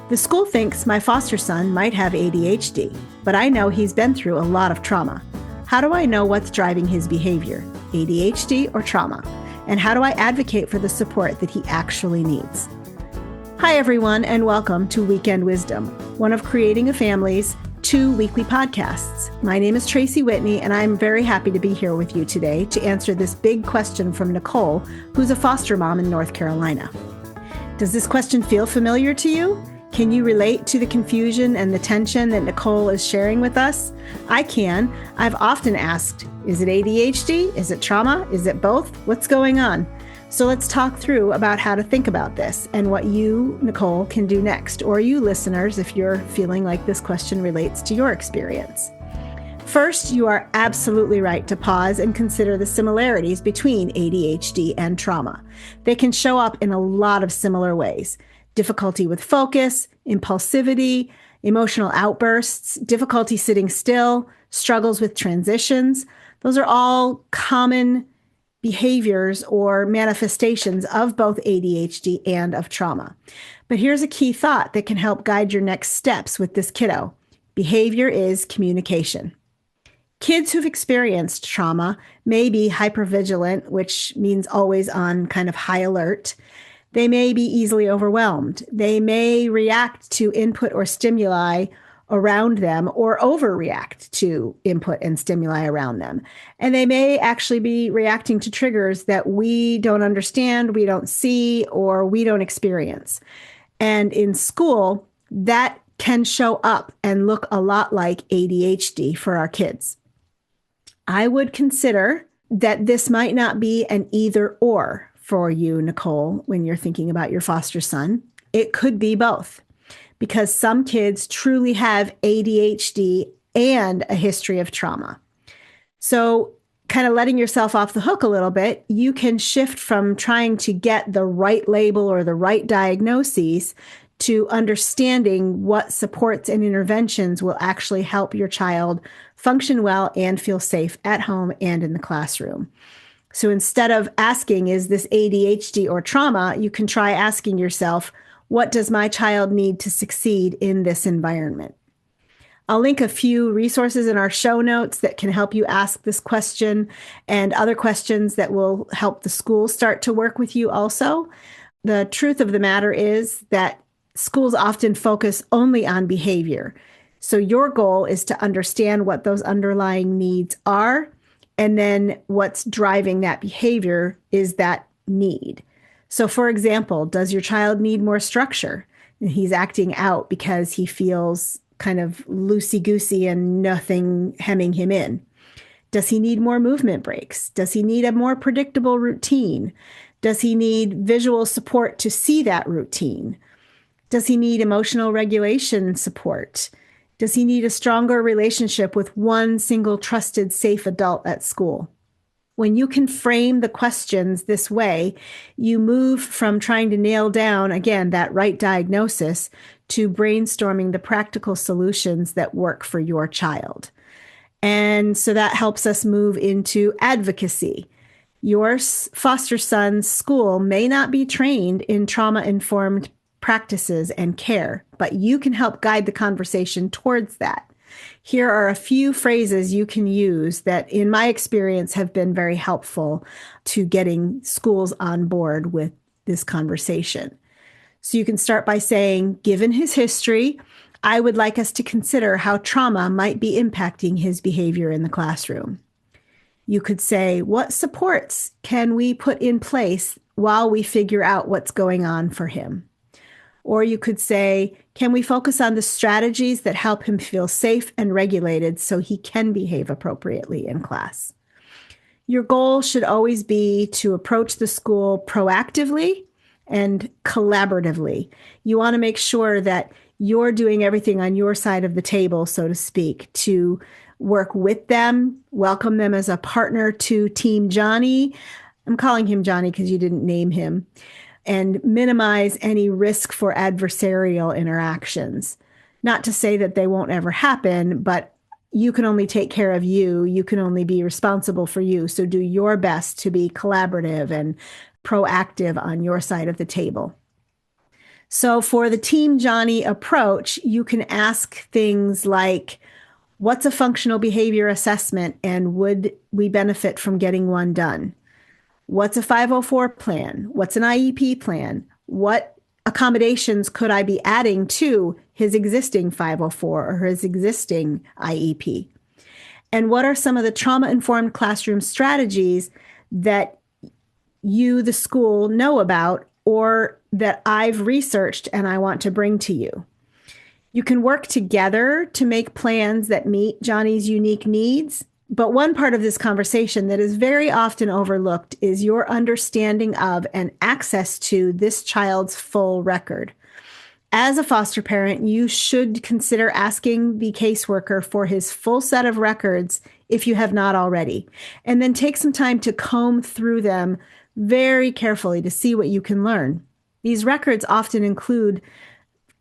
The school thinks my foster son might have ADHD, but I know he's been through a lot of trauma. How do I know what's driving his behavior, ADHD or trauma? And how do I advocate for the support that he actually needs? Hi, everyone, and welcome to Weekend Wisdom, one of Creating a Family's 2 weekly podcasts. My name is Tracy Whitney, and I'm very happy to be here with you today to answer this big question from Nicole, who's a foster mom in North Carolina. Does this question feel familiar to you? Can you relate to the confusion and the tension that Nicole is sharing with us? I can. I've often asked, is it ADHD? Is it trauma? Is it both? What's going on? So let's talk through about how to think about this and what you, Nicole, can do next, or you listeners, if you're feeling like this question relates to your experience. First, you are absolutely right to pause and consider the similarities between ADHD and trauma. They can show up in a lot of similar ways. Difficulty with focus, impulsivity, emotional outbursts, difficulty sitting still, struggles with transitions. Those are all common behaviors or manifestations of both ADHD and of trauma. But here's a key thought that can help guide your next steps with this kiddo. Behavior is communication. Kids who've experienced trauma may be hypervigilant, which means always on kind of high alert. They may be easily overwhelmed. They may react to input or stimuli around them or overreact to input and stimuli around them. And they may actually be reacting to triggers that we don't understand, we don't see, or we don't experience. And in school, that can show up and look a lot like ADHD for our kids. I would consider that this might not be an either or for you, Nicole, when you're thinking about your foster son. It could be both, because some kids truly have ADHD and a history of trauma. So kind of letting yourself off the hook a little bit, you can shift from trying to get the right label or the right diagnoses to understanding what supports and interventions will actually help your child function well and feel safe at home and in the classroom. So instead of asking, is this ADHD or trauma, you can try asking yourself, what does my child need to succeed in this environment? I'll link a few resources in our show notes that can help you ask this question and other questions that will help the school start to work with you also. The truth of the matter is that schools often focus only on behavior. So your goal is to understand what those underlying needs are, and then what's driving that behavior is that need. So for example, does your child need more structure? And he's acting out because he feels kind of loosey-goosey and nothing hemming him in. Does he need more movement breaks? Does he need a more predictable routine? Does he need visual support to see that routine? Does he need emotional regulation support? Does he need a stronger relationship with one single trusted, safe adult at school? When you can frame the questions this way, you move from trying to nail down, again, that right diagnosis to brainstorming the practical solutions that work for your child. And so that helps us move into advocacy. Your foster son's school may not be trained in trauma-informed practices and care, but you can help guide the conversation towards that. Here are a few phrases you can use that, in my experience, have been very helpful to getting schools on board with this conversation. So you can start by saying, given his history, I would like us to consider how trauma might be impacting his behavior in the classroom. You could say, what supports can we put in place while we figure out what's going on for him? Or you could say, can we focus on the strategies that help him feel safe and regulated so he can behave appropriately in class? Your goal should always be to approach the school proactively and collaboratively. You want to make sure that you're doing everything on your side of the table, so to speak, to work with them, welcome them as a partner to Team Johnny. I'm calling him Johnny because you didn't name him. And minimize any risk for adversarial interactions. Not to say that they won't ever happen, but you can only take care of you. You can only be responsible for you. So do your best to be collaborative and proactive on your side of the table. So for the Team Johnny approach, you can ask things like, what's a functional behavior assessment and would we benefit from getting one done? What's a 504 plan? What's an IEP plan? What accommodations could I be adding to his existing 504 or his existing IEP? And what are some of the trauma-informed classroom strategies that you, the school, know about or that I've researched and I want to bring to you? You can work together to make plans that meet Johnny's unique needs. But one part of this conversation that is very often overlooked is your understanding of and access to this child's full record. As a foster parent, you should consider asking the caseworker for his full set of records if you have not already, and then take some time to comb through them very carefully to see what you can learn. These records often include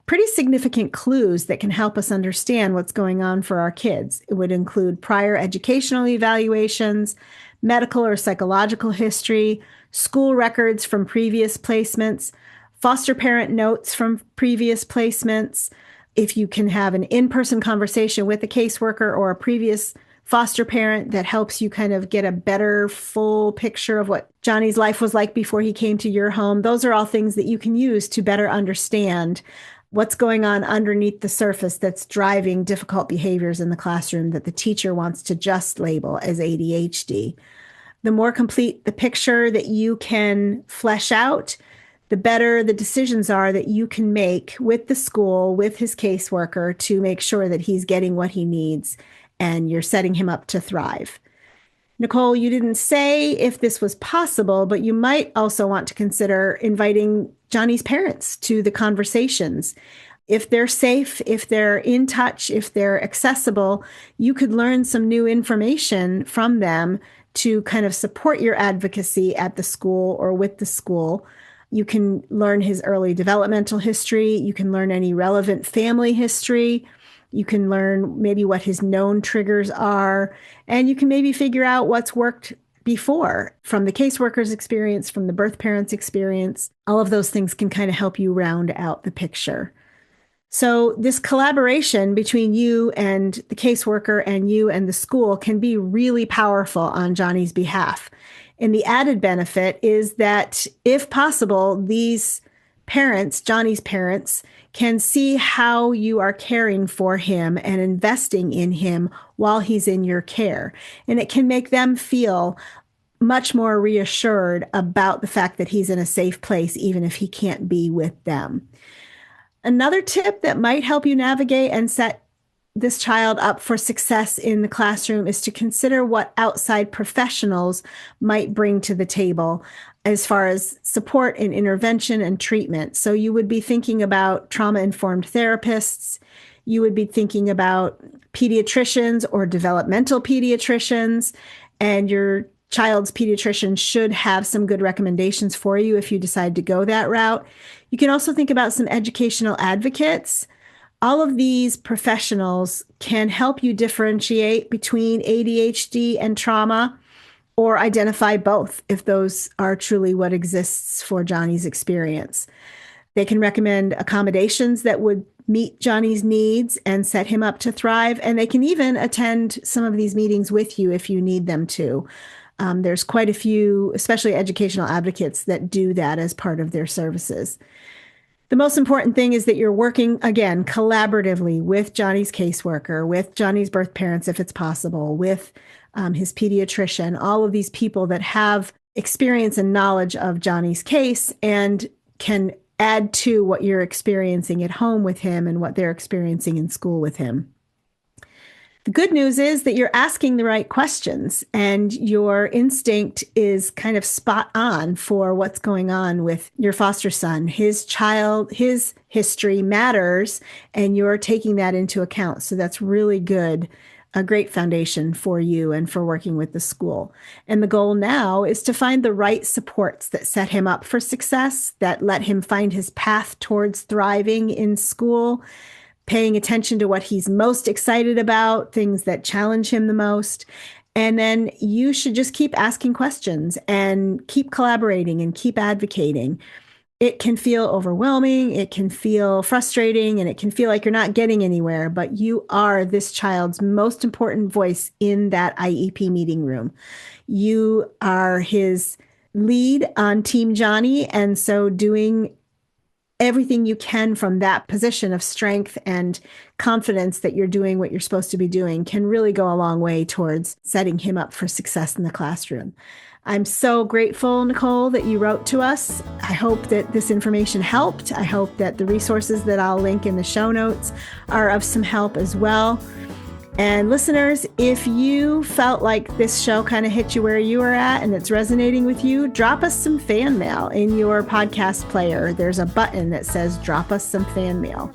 pretty significant clues that can help us understand what's going on for our kids. It would include prior educational evaluations, medical or psychological history, school records from previous placements, foster parent notes from previous placements. If you can have an in-person conversation with a caseworker or a previous foster parent that helps you kind of get a better full picture of what Johnny's life was like before he came to your home, those are all things that you can use to better understand what's going on underneath the surface that's driving difficult behaviors in the classroom that the teacher wants to just label as ADHD. The more complete the picture that you can flesh out, the better the decisions are that you can make with the school, with his caseworker, to make sure that he's getting what he needs and you're setting him up to thrive. Nicole, you didn't say if this was possible, but you might also want to consider inviting Johnny's parents to the conversations. If they're safe, if they're in touch, if they're accessible, you could learn some new information from them to kind of support your advocacy at the school or with the school. You can learn his early developmental history. You can learn any relevant family history. You can learn maybe what his known triggers are, and you can maybe figure out what's worked before from the caseworker's experience, from the birth parent's experience. All of those things can kind of help you round out the picture. So this collaboration between you and the caseworker and you and the school can be really powerful on Johnny's behalf. And the added benefit is that if possible, these parents, Johnny's parents, can see how you are caring for him and investing in him while he's in your care. And it can make them feel much more reassured about the fact that he's in a safe place, even if he can't be with them. Another tip that might help you navigate and set this child up for success in the classroom is to consider what outside professionals might bring to the table as far as support and intervention and treatment. So you would be thinking about trauma-informed therapists. You would be thinking about pediatricians or developmental pediatricians, and your child's pediatrician should have some good recommendations for you if you decide to go that route. You can also think about some educational advocates. All of these professionals can help you differentiate between ADHD and trauma, or identify both if those are truly what exists for Johnny's experience. They can recommend accommodations that would meet Johnny's needs and set him up to thrive. And they can even attend some of these meetings with you if you need them to. There's quite a few, especially educational advocates, that do that as part of their services. The most important thing is that you're working, again, collaboratively with Johnny's caseworker, with Johnny's birth parents, if it's possible, with his pediatrician, all of these people that have experience and knowledge of Johnny's case and can add to what you're experiencing at home with him and what they're experiencing in school with him. The good news is that you're asking the right questions and your instinct is kind of spot on for what's going on with your foster son. His history matters, and you're taking that into account. So that's really good, a great foundation for you and for working with the school. And the goal now is to find the right supports that set him up for success, that let him find his path towards thriving in school, paying attention to what he's most excited about, things that challenge him the most. And then you should just keep asking questions and keep collaborating and keep advocating. It can feel overwhelming, it can feel frustrating, and it can feel like you're not getting anywhere, but you are this child's most important voice in that IEP meeting room. You are his lead on Team Johnny, and so doing everything you can from that position of strength and confidence that you're doing what you're supposed to be doing can really go a long way towards setting him up for success in the classroom. I'm so grateful, Nicole, that you wrote to us. I hope that this information helped. I hope that the resources that I'll link in the show notes are of some help as well. And listeners, if you felt like this show kind of hit you where you were at and it's resonating with you, drop us some fan mail in your podcast player. There's a button that says drop us some fan mail.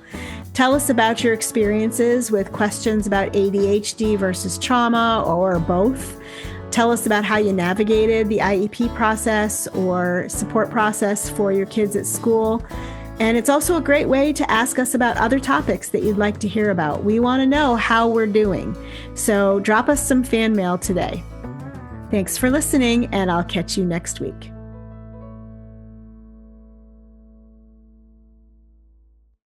Tell us about your experiences with questions about ADHD versus trauma or both. Tell us about how you navigated the IEP process or support process for your kids at school. And it's also a great way to ask us about other topics that you'd like to hear about. We want to know how we're doing. So drop us some fan mail today. Thanks for listening, and I'll catch you next week.